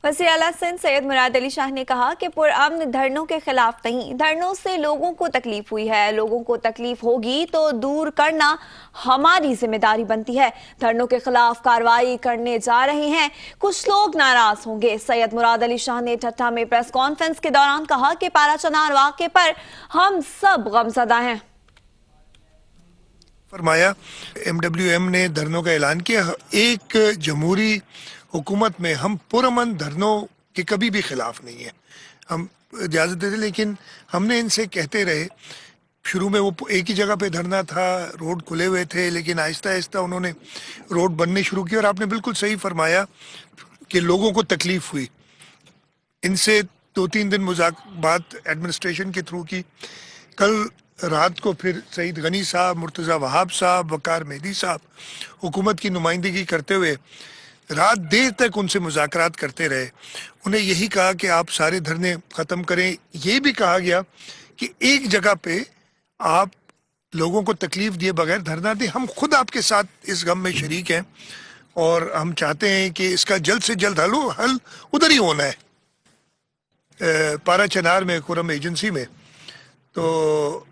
वज़ीर आला सिंध सैयद मुराद अली शाह ने कहा कि पुरअमन धरनों के खिलाफ नहीं, धरनों से लोगों को तकलीफ हुई है। लोगों को तकलीफ होगी तो दूर करना हमारी जिम्मेदारी बनती है। धरनों के खिलाफ कार्रवाई करने जा रहे हैं, कुछ लोग नाराज होंगे। सैयद मुराद अली शाह ने ठट्टा में प्रेस कॉन्फ्रेंस के दौरान कहा कि पारा चनार वाक़े पर हम सब गमज़दा हैं। फरमाया MWM ने धरनों का ऐलान किया। एक जमहूरी हुकूमत में हम पुरअमन धरनों के कभी भी खिलाफ नहीं है, हम इजाज़त देते, लेकिन हमने इनसे कहते रहे। शुरू में वो एक ही जगह पे धरना था, रोड खुले हुए थे, लेकिन आहिस्ता आहिस्ता उन्होंने रोड बनने शुरू किए। और आपने बिल्कुल सही फरमाया कि लोगों को तकलीफ हुई। इनसे 2-3 दिन बात एडमिनिस्ट्रेशन के थ्रू की। कल रात को फिर सईद गनी साहब, मुर्तज़ा वहाब साहब, वकार मेहदी साहब हुकूमत की नुमाइंदगी करते हुए रात देर तक उनसे मुज़ाकरात करते रहे। उन्हें यही कहा कि आप सारे धरने ख़त्म करें। ये भी कहा गया कि एक जगह पे आप लोगों को तकलीफ दिए बगैर धरना दें। हम खुद आपके साथ इस गम में शरीक हैं और हम चाहते हैं कि इसका जल्द से जल्द हल उधर ही होना है, पारा चनार में, खुरम एजेंसी में। तो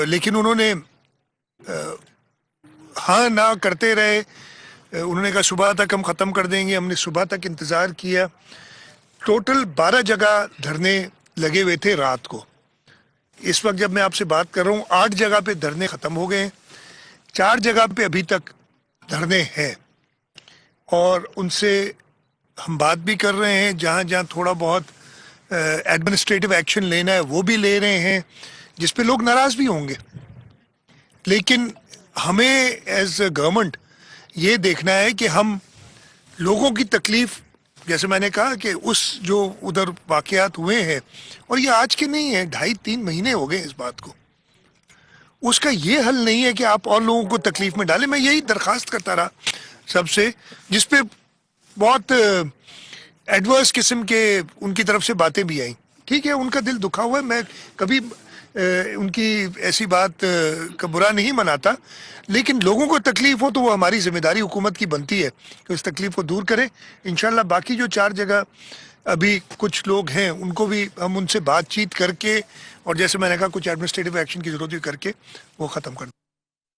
लेकिन उन्होंने हाँ ना करते रहे। उन्होंने कहा सुबह तक हम ख़त्म कर देंगे। हमने सुबह तक इंतज़ार किया। टोटल 12 जगह धरने लगे हुए थे रात को। इस वक्त जब मैं आपसे बात कर रहा हूँ 8 जगह पे धरने ख़त्म हो गए हैं, 4 जगह पे अभी तक धरने हैं और उनसे हम बात भी कर रहे हैं। जहाँ जहाँ थोड़ा बहुत एडमिनिस्ट्रेटिव एक्शन लेना है वो भी ले रहे हैं, जिस पे लोग नाराज़ भी होंगे। लेकिन हमें एज गवर्नमेंट ये देखना है कि हम लोगों की तकलीफ, जैसे मैंने कहा कि उस जो उधर वाक़यात हुए हैं, और ये आज के नहीं है, 2.5-3 महीने हो गए इस बात को, उसका ये हल नहीं है कि आप और लोगों को तकलीफ में डालें। मैं यही दरख्वास्त करता रहा सबसे, जिस पे बहुत एडवर्स किस्म के उनकी तरफ से बातें भी आई। ठीक है, उनका दिल दुखा हुआ है, मैं कभी उनकी ऐसी बात का बुरा नहीं मनाता, लेकिन लोगों को तकलीफ हो तो वो हमारी जिम्मेदारी हुकूमत की बनती है कि उस तकलीफ को दूर करें। इंशाल्लाह बाकी जो 4 जगह अभी कुछ लोग हैं उनको भी हम उनसे बातचीत करके, और जैसे मैंने कहा कुछ एडमिनिस्ट्रेटिव एक्शन की ज़रूरत भी करके वो ख़त्म कर